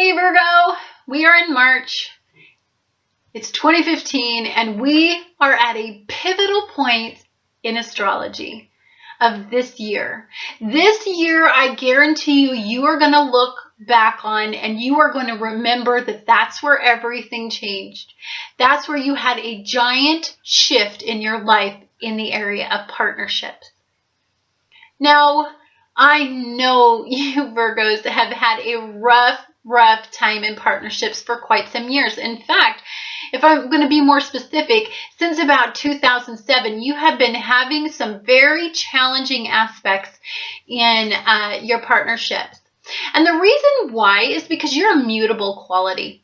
Hey Virgo, we are in March. It's 2015 and we are at a pivotal point in astrology of this year. This year, I guarantee you, you are going to look back on and you are going to remember that that's where everything changed. That's where you had a giant shift in your life in the area of partnerships. Now, I know you Virgos have had a rough time in partnerships for quite some years. In fact, if I'm going to be more specific, since about 2007, you have been having some very challenging aspects in your partnerships. And the reason why is because you're a mutable quality.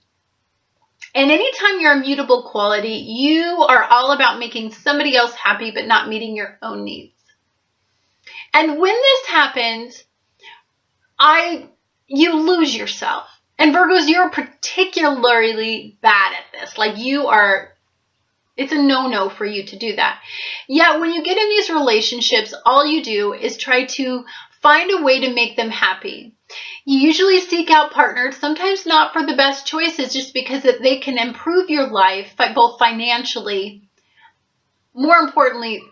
And anytime you're a mutable quality, you are all about making somebody else happy but not meeting your own needs. And when this happens, you lose yourself. And Virgos, you're particularly bad at this. Like it's a no-no for you to do that. Yet when you get in these relationships, all you do is try to find a way to make them happy. You usually seek out partners, sometimes not for the best choices, just because they can improve your life, both financially, more importantly,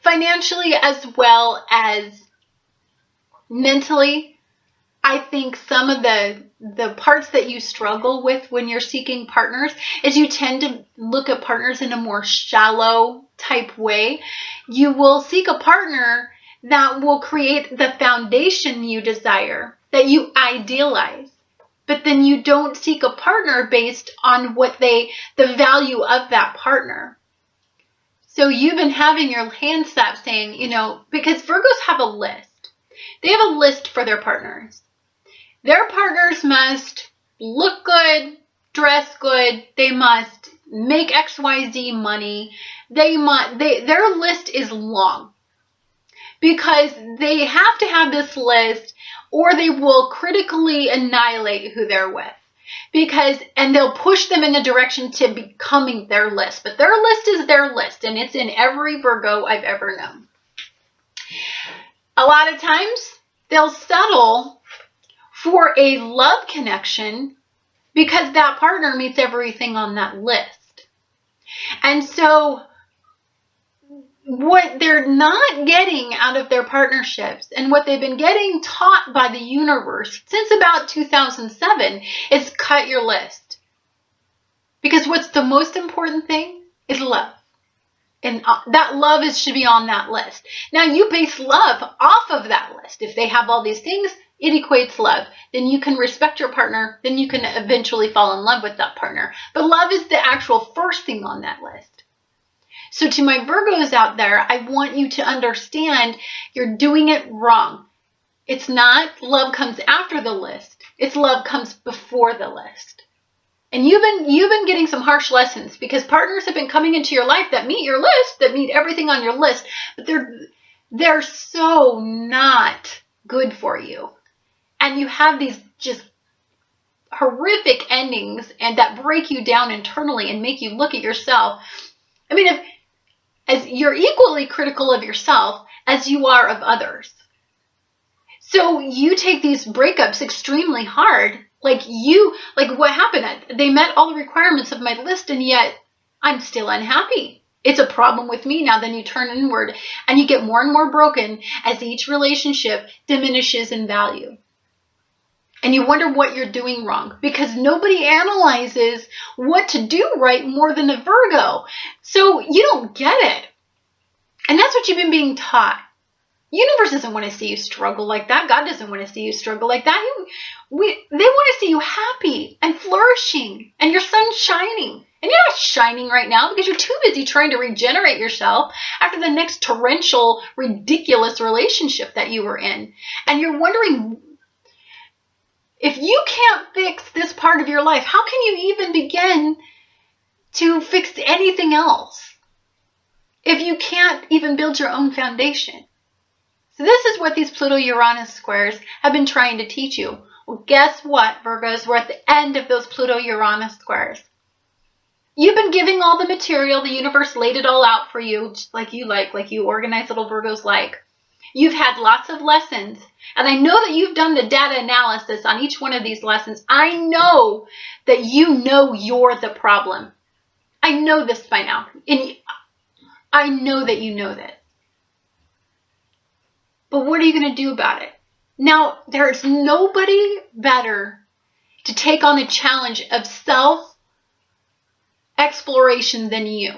financially as well as mentally. I think some of the parts that you struggle with when you're seeking partners is you tend to look at partners in a more shallow type way. You will seek a partner that will create the foundation you desire, that you idealize. But then you don't seek a partner based on the value of that partner. So you've been having your hand slapped saying, because Virgos have a list. They have a list for their partners. Their partners must look good, dress good. They must make XYZ money. Their list is long because they have to have this list or they will critically annihilate who they're with. And they'll push them in the direction to becoming their list. But their list is their list, and it's in every Virgo I've ever known. A lot of times, they'll settle for a love connection because that partner meets everything on that list. And so what they're not getting out of their partnerships and what they've been getting taught by the universe since about 2007 is cut your list. Because what's the most important thing is love. And that love should be on that list. Now you base love off of that list. If they have all these things, it equates love. Then you can respect your partner. Then you can eventually fall in love with that partner. But love is the actual first thing on that list. So to my Virgos out there, I want you to understand you're doing it wrong. It's not love comes after the list. It's love comes before the list. And you've been getting some harsh lessons because partners have been coming into your life that meet your list, that meet everything on your list, but they're so not good for you. And you have these just horrific endings and that break you down internally and make you look at yourself. I mean, as you're equally critical of yourself as you are of others. So you take these breakups extremely hard. Like what happened? They met all the requirements of my list and yet I'm still unhappy. It's a problem with me now. Then you turn inward and you get more and more broken as each relationship diminishes in value. And you wonder what you're doing wrong because nobody analyzes what to do right more than a Virgo. So you don't get it. And that's what you've been being taught. Universe doesn't want to see you struggle like that. God doesn't want to see you struggle like that. They want to see you happy and flourishing and your sun shining. And you're not shining right now because you're too busy trying to regenerate yourself after the next torrential, ridiculous relationship that you were in. And you're wondering, if you can't fix this part of your life, how can you even begin to fix anything else? If you can't even build your own foundation. So this is what these Pluto Uranus squares have been trying to teach you. Well, guess what, Virgos? We're at the end of those Pluto Uranus squares. You've been giving all the material. The universe laid it all out for you, just like you organized little Virgos like. You've had lots of lessons. And I know that you've done the data analysis on each one of these lessons. I know that you know you're the problem. I know this by now. And I know that you know this. But what are you going to do about it? Now, there's nobody better to take on the challenge of self-exploration than you.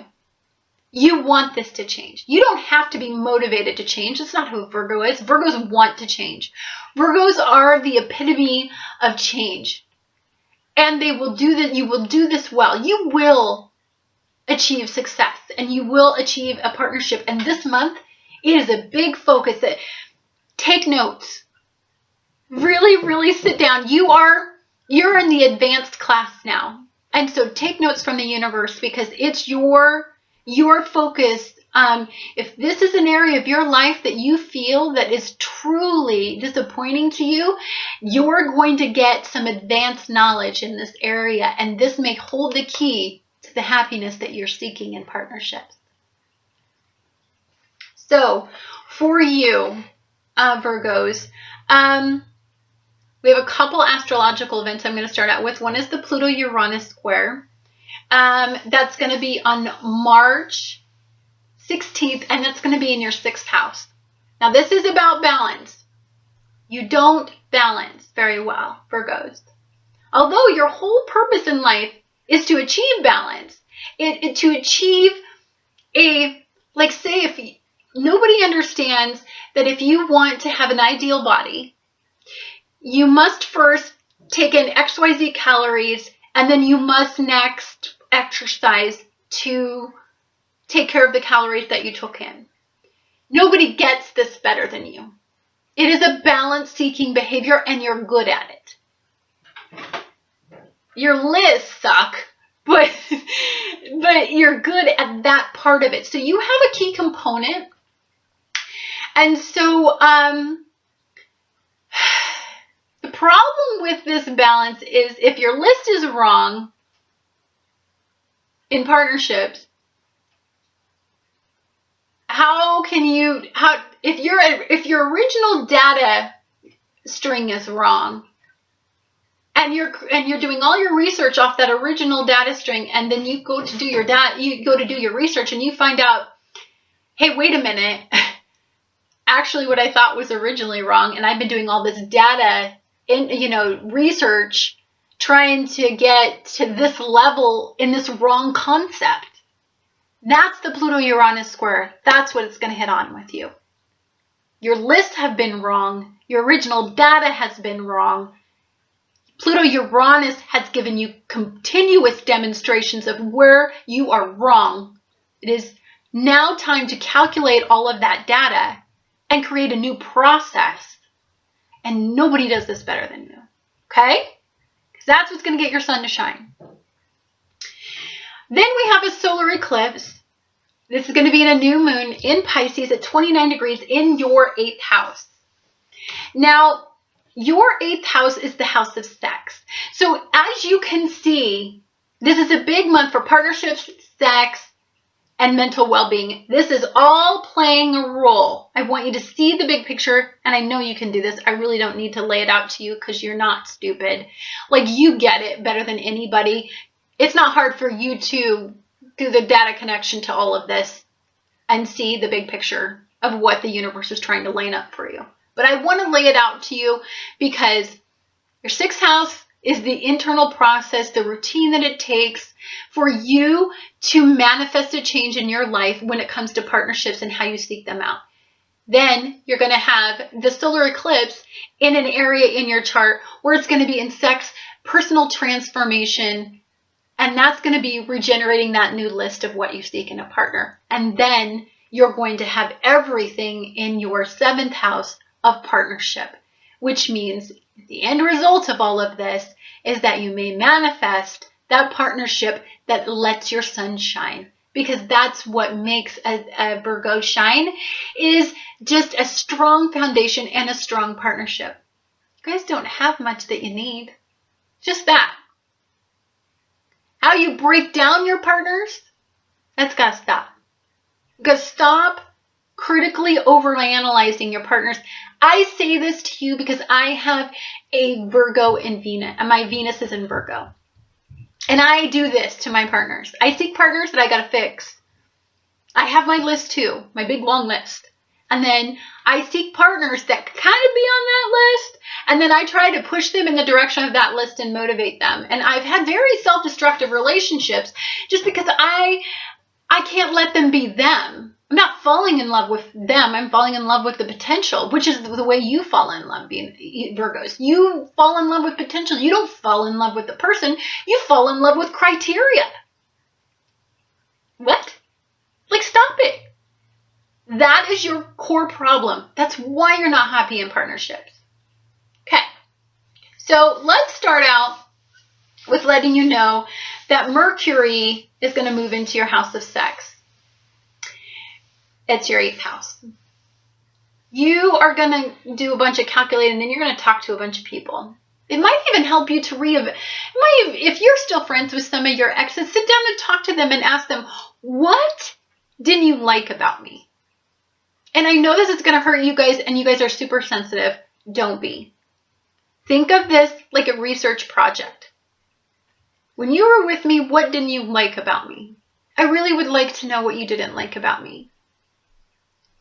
You want this to change. You don't have to be motivated to change. That's not who Virgo is. Virgos want to change. Virgos are the epitome of change. And they will do that. You will do this well. You will achieve success and you will achieve a partnership. And this month, it is a big focus. Take notes. Really, really sit down. You're in the advanced class now. And so take notes from the universe because it's your focus. If this is an area of your life that you feel that is truly disappointing to you, you're going to get some advanced knowledge in this area. And this may hold the key to the happiness that you're seeking in partnerships. So for you, Virgos, we have a couple astrological events I'm going to start out with. One is the Pluto Uranus Square. That's going to be on March 16th, and that's going to be in your 6th house. Now, this is about balance. You don't balance very well, Virgos. Although your whole purpose in life is to achieve balance, to achieve say if nobody understands that if you want to have an ideal body, you must first take in XYZ calories, and then you must next exercise to take care of the calories that you took in. Nobody gets this better than you. It is a balance-seeking behavior, and you're good at it. Your lists suck, but you're good at that part of it. So you have a key component. And so the problem with this balance is if your list is wrong in partnerships, if your original data string is wrong and you're doing all your research off that original data string, and then you go to do your research and you find out, hey, wait a minute, actually what I thought was originally wrong, and I've been doing all this data research trying to get to this level in this wrong concept. That's the Pluto Uranus Square. That's what it's going to hit on with you. Your lists have been wrong. Your original data has been wrong. Pluto Uranus has given you continuous demonstrations of where you are wrong. It is now time to calculate all of that data and create a new process. And nobody does this better than you. Okay? Because that's what's going to get your sun to shine. Then we have a solar eclipse. This is going to be in a new moon in Pisces at 29 degrees in your 8th house. Now, your 8th house is the house of sex. So as you can see, this is a big month for partnerships, sex, and mental well-being. This is all playing a role. I want you to see the big picture, and I know you can do this. I really don't need to lay it out to you because you're not stupid. You get it better than anybody. It's not hard for you to do the data connection to all of this and see the big picture of what the universe is trying to line up for you. But I want to lay it out to you because your 6th house is the internal process, the routine that it takes for you to manifest a change in your life when it comes to partnerships and how you seek them out. Then you're going to have the solar eclipse in an area in your chart where it's going to be in sex, personal transformation, and that's going to be regenerating that new list of what you seek in a partner. And then you're going to have everything in your 7th house of partnership, which means the end result of all of this is that you may manifest that partnership that lets your sun shine, because that's what makes a Virgo shine, is just a strong foundation and a strong partnership. You guys don't have much that you need, just that. How you break down your partners, that's got to stop. You got to stop critically overanalyzing your partners. I say this to you because I have a Virgo in Venus, and my Venus is in Virgo. And I do this to my partners. I seek partners that I got to fix. I have my list too, my big long list. And then I seek partners that kind of be on that list. And then I try to push them in the direction of that list and motivate them. And I've had very self-destructive relationships just because I can't let them be them. I'm not falling in love with them. I'm falling in love with the potential, which is the way you fall in love, being Virgos. You fall in love with potential. You don't fall in love with the person. You fall in love with criteria. What? Like, stop it. That is your core problem. That's why you're not happy in partnerships. Okay. So let's start out with letting you know that Mercury is going to move into your house of sex. It's your 8th house. You are going to do a bunch of calculating, and then you're going to talk to a bunch of people. It might even help you to if you're still friends with some of your exes, sit down and talk to them and ask them, what didn't you like about me? And I know this is going to hurt you guys, and you guys are super sensitive. Don't be. Think of this like a research project. When you were with me, what didn't you like about me? I really would like to know what you didn't like about me.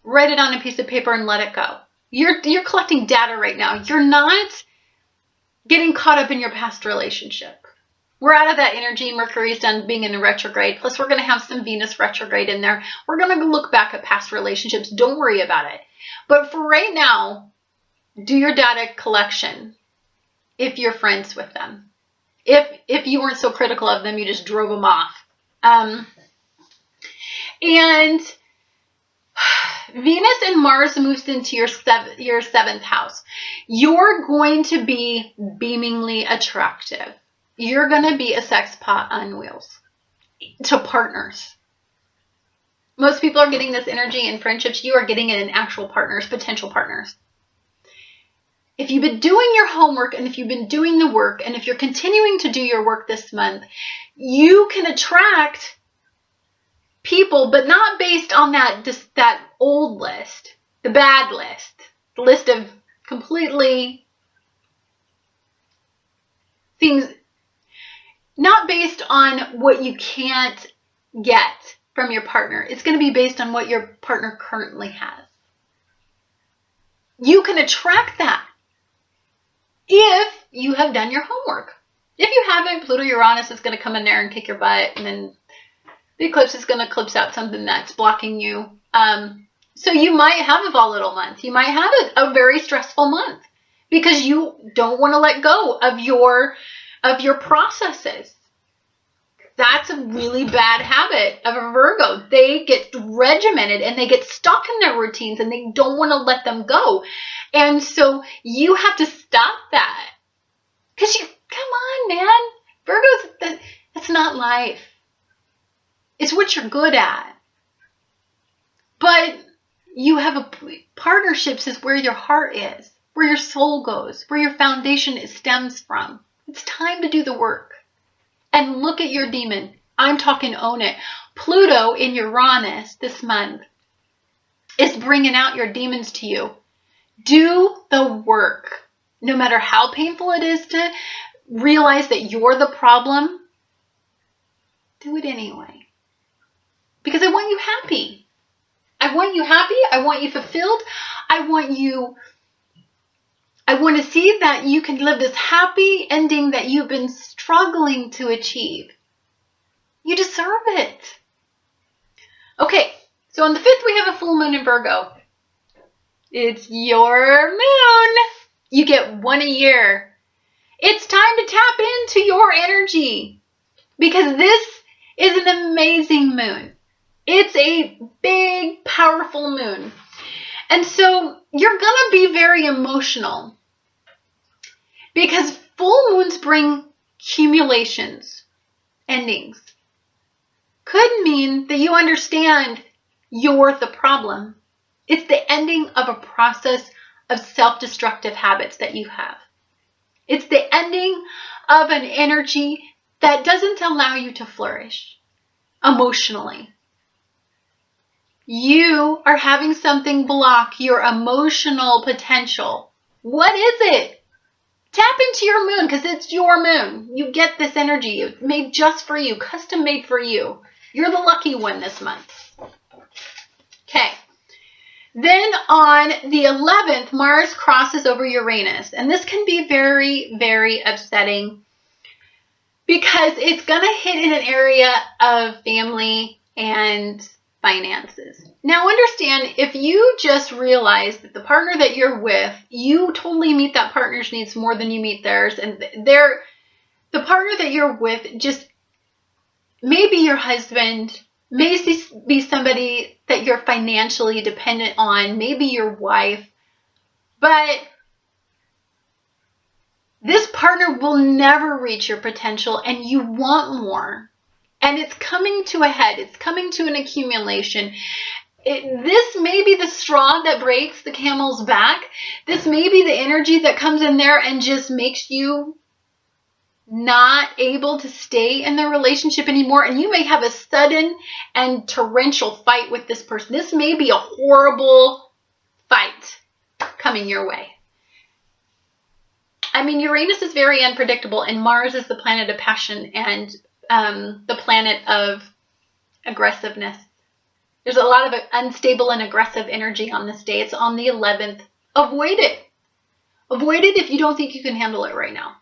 Write it on a piece of paper and let it go. You're collecting data right now. You're not getting caught up in your past relationship. We're out of that energy. Mercury's done being in a retrograde. Plus, we're going to have some Venus retrograde in there. We're going to look back at past relationships. Don't worry about it. But for right now, do your data collection if you're friends with them. If you weren't so critical of them, you just drove them off. And Venus and Mars moves into your 7th house. You're going to be beamingly attractive. You're going to be a sex pot on wheels to partners. Most people are getting this energy in friendships. You are getting it in actual partners, potential partners. If you've been doing your homework, and if you've been doing the work, and if you're continuing to do your work this month, you can attract people, but not based on that old list, the bad list, the list of completely things, not based on what you can't get from your partner. It's going to be based on what your partner currently has. You can attract that if you have done your homework. If you haven't, Pluto Uranus is going to come in there and kick your butt, and then the eclipse is going to eclipse out something that's blocking you. So you might have a volatile month. You might have a very stressful month because you don't want to let go of your processes. That's a really bad habit of a Virgo. They get regimented and they get stuck in their routines and they don't want to let them go. And so you have to stop that. Because come on, man. Virgos, that's not life. It's what you're good at. But you have partnerships is where your heart is, where your soul goes, where your foundation stems from. It's time to do the work. And look at your demon. I'm talking own it. Pluto in Uranus this month is bringing out your demons to you. Do the work. No matter how painful it is to realize that you're the problem, do it anyway. Because I want you happy. I want you happy. I want you fulfilled. I want to see that you can live this happy ending that you've been struggling to achieve. You deserve it. Okay, so on the 5th, we have a full moon in Virgo. It's your moon. You get one a year. It's time to tap into your energy because this is an amazing moon. It's a big, powerful moon. And so you're going to be very emotional because full moons bring accumulations, endings. Could mean that you understand you're the problem. It's the ending of a process of self-destructive habits that you have. It's the ending of an energy that doesn't allow you to flourish emotionally. You are having something block your emotional potential. What is it? Tap into your moon, because it's your moon. You get this energy. It's made just for you, custom made for you. You're the lucky one this month. Okay. Then on the 11th, Mars crosses over Uranus. And this can be very, very upsetting because it's going to hit in an area of family and finances. Now understand, if you just realize that the partner that you're with, you totally meet that partner's needs more than you meet theirs, and the partner that you're with just maybe your husband, may be somebody that you're financially dependent on, maybe your wife, but this partner will never reach your potential and you want more. And it's coming to a head. It's coming to an accumulation. This may be the straw that breaks the camel's back. This may be the energy that comes in there and just makes you not able to stay in the relationship anymore. And you may have a sudden and torrential fight with this person. This may be a horrible fight coming your way. I mean, Uranus is very unpredictable, and Mars is the planet of passion and the planet of aggressiveness. There's a lot of unstable and aggressive energy on this day. It's on the 11th. Avoid it. Avoid it if you don't think you can handle it right now.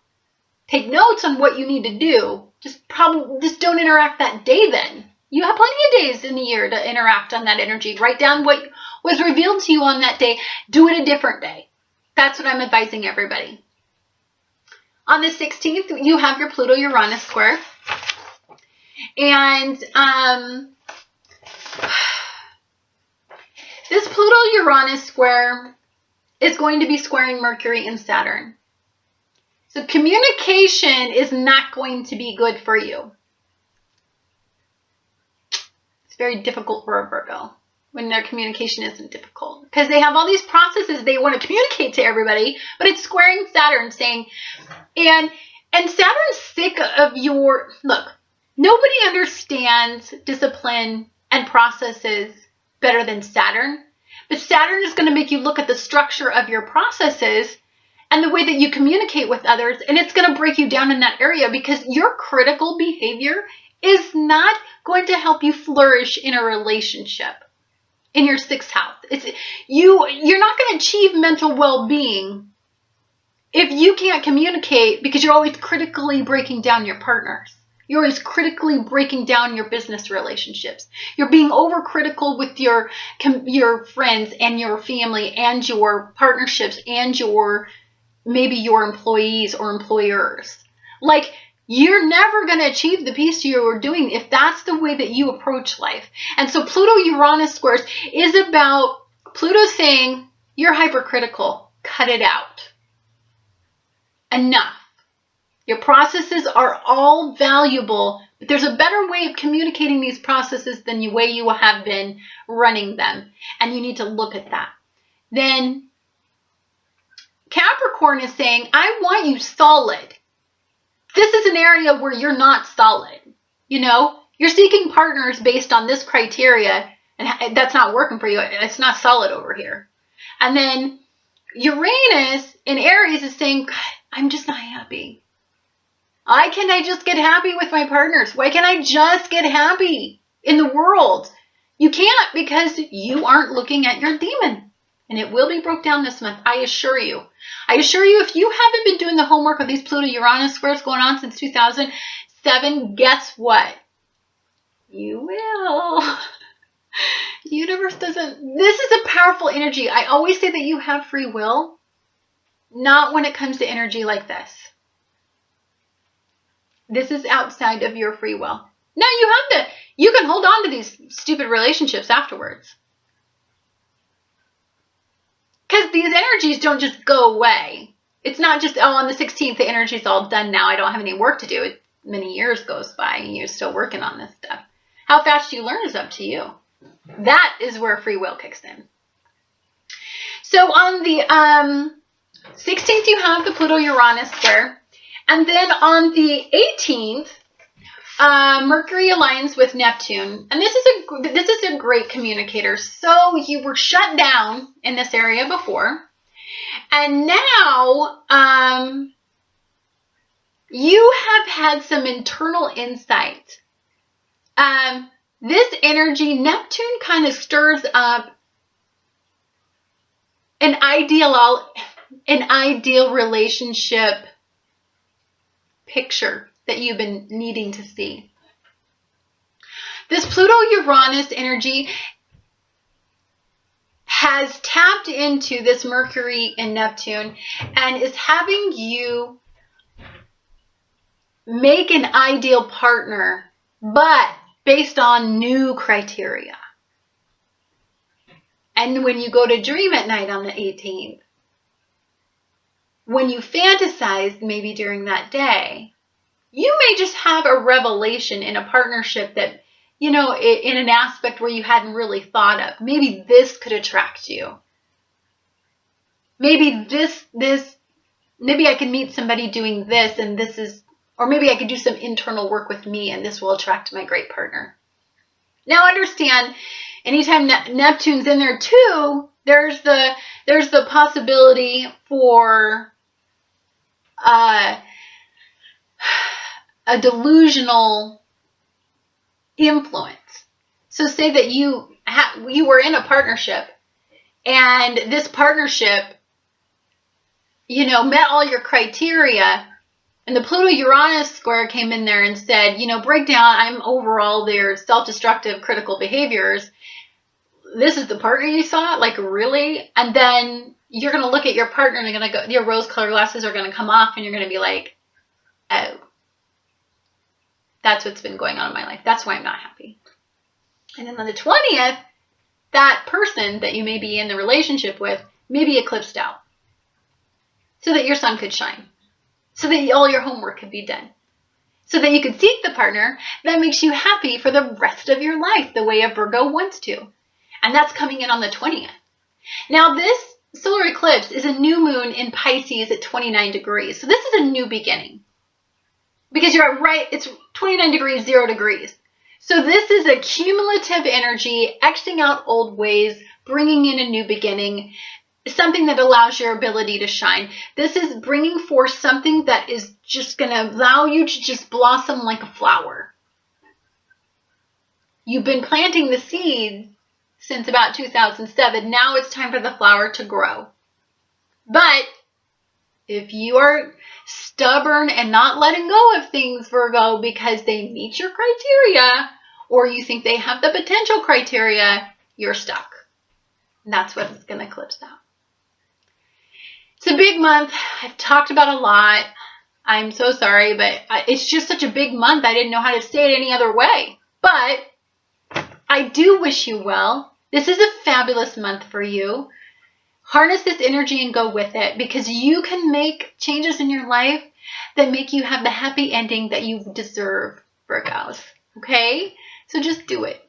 Take notes on what you need to do. Just don't interact that day then. You have plenty of days in the year to interact on that energy. Write down what was revealed to you on that day. Do it a different day. That's what I'm advising everybody. On the 16th, you have your Pluto Uranus Square. And this Pluto Uranus Square is going to be squaring Mercury and Saturn. So communication is not going to be good for you. It's very difficult for a Virgo when their communication isn't difficult, because they have all these processes they want to communicate to everybody, but it's squaring Saturn, saying, and Saturn's sick of your, look, nobody understands discipline and processes better than Saturn, but Saturn is going to make you look at the structure of your processes and the way that you communicate with others, and it's going to break you down in that area, because your critical behavior is not going to help you flourish in a relationship. In your 6th house, you're not going to achieve mental well-being if you can't communicate, because you're always critically breaking down your partners. You're always critically breaking down your business relationships. You're being overcritical with your friends and your family and your partnerships and maybe your employees or employers. Like, you're never going to achieve the peace you're doing if that's the way that you approach life. And so Pluto-Uranus squares is about Pluto saying, you're hypercritical. Cut it out. Enough. Your processes are all valuable, but there's a better way of communicating these processes than the way you have been running them. And you need to look at that. Then Capricorn is saying, I want you solid. This is an area where you're not solid. You know, you're seeking partners based on this criteria, and that's not working for you. It's not solid over here. And then Uranus in Aries is saying, I'm just not happy. Why can't I just get happy with my partners? Why can't I just get happy in the world? You can't, because you aren't looking at your demon. And it will be broke down this month, I assure you. I assure you, if you haven't been doing the homework of these Pluto-Uranus squares going on since 2007, guess what? You will. The universe doesn't. This is a powerful energy. I always say that you have free will, not when it comes to energy like this. This is outside of your free will. Now you can hold on to these stupid relationships afterwards. Because these energies don't just go away. It's not just, oh, on the 16th, the energy's all done now. I don't have any work to do. Many years goes by and you're still working on this stuff. How fast you learn is up to you. That is where free will kicks in. So on the 16th, you have the Pluto-Uranus square. And then on the 18th, Mercury aligns with Neptune, and this is a great communicator. So you were shut down in this area before, and now you have had some internal insight. This energy, Neptune, kind of stirs up an ideal relationship picture that you've been needing to see. This Pluto Uranus energy has tapped into this Mercury and Neptune and is having you make an ideal partner, but based on new criteria. And when you go to dream at night on the 18th, when you fantasize maybe during that day, you may just have a revelation in a partnership that, you know, in an aspect where you hadn't really thought of. Maybe this could attract you. Maybe maybe I can meet somebody doing this and this is, or maybe I could do some internal work with me and this will attract my great partner. Now understand, anytime Neptune's in there too, there's the possibility for a delusional influence. So say that you were in a partnership and this partnership, you know, met all your criteria, and the Pluto Uranus square came in there and said, you know, break down, I'm overall their self-destructive critical behaviors. This is the partner you saw? Like, really? And then you're going to look at your partner and you're going to go, your rose-colored glasses are going to come off and you're going to be like, oh, that's what's been going on in my life. That's why I'm not happy. And then on the 20th, that person that you may be in the relationship with may be eclipsed out so that your sun could shine, so that all your homework could be done, so that you could seek the partner that makes you happy for the rest of your life the way a Virgo wants to. And that's coming in on the 20th. Now, this solar eclipse is a new moon in Pisces at 29 degrees. So this is a new beginning. Because you're right, it's 29 degrees, 0 degrees. So this is a cumulative energy, Xing out old ways, bringing in a new beginning, something that allows your ability to shine. This is bringing forth something that is just going to allow you to just blossom like a flower. You've been planting the seeds since about 2007. Now it's time for the flower to grow. But if you are stubborn and not letting go of things, Virgo, because they meet your criteria, or you think they have the potential criteria, you're stuck. And that's what it's going to eclipse out. It's a big month. I've talked about a lot. I'm so sorry, but it's just such a big month. I didn't know how to say it any other way. But I do wish you well. This is a fabulous month for you. Harness this energy and go with it, because you can make changes in your life that make you have the happy ending that you deserve, Virgos. Okay? So just do it.